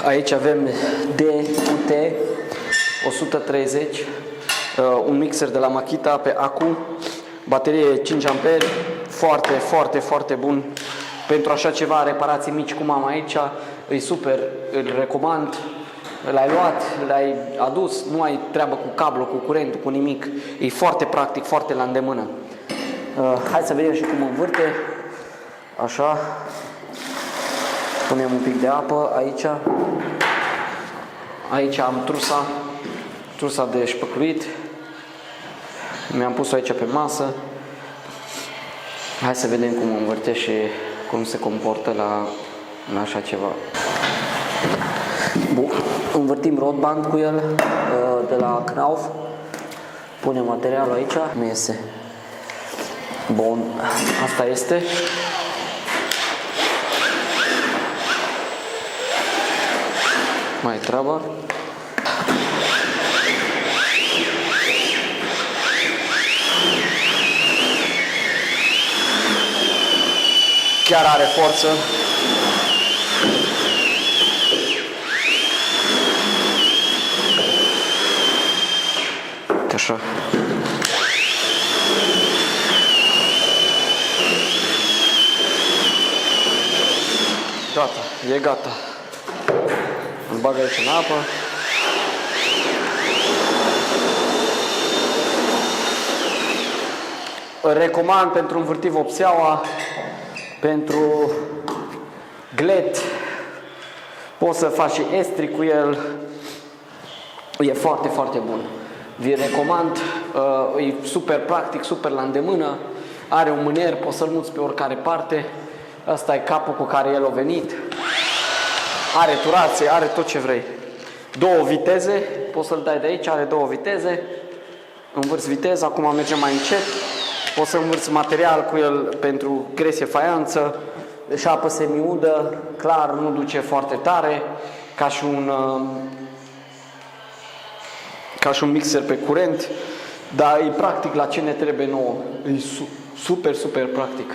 Aici avem DUT 130, un mixer de la Makita pe acu, baterie 5 A, foarte bun pentru așa ceva, reparații mici cum am aici, e super, îl recomand. L-ai luat, l-ai adus, nu ai treabă cu cablu, cu curentul, cu nimic, e foarte practic, foarte la îndemână. Hai să vedem și cum învârte, așa, punem un pic de apă aici. Aici am trusa de șpăcluit, mi-am pus-o aici pe masă. Hai să vedem cum învârte și cum se comportă la așa ceva. Bun, învârtim rod band cu el de la Knauf. Punem materialul aici, nu iese. Bun, asta este. Mai treabă. Chiar are forță. Așa. Gata, e gata. Îl bag aici în apă. Îl recomand pentru învârtit vopseaua, pentru glet. Poți să faci și estri cu el. E foarte bun. Vi recomand, e super practic, super la îndemână. Are un mâner, poți să-l muți pe oricare parte. Asta e capul cu care el a venit. Are turație, are tot ce vrei. Două viteze, poți să-l dai de aici, are două viteze. Învârți viteza, acum mergem mai încet. Poți să învârți material cu el pentru gresie, faianță, șapă semiudă, clar, nu duce foarte tare, ca și un mixer pe curent, dar e practic la ce ne trebuie nouă. E super practic.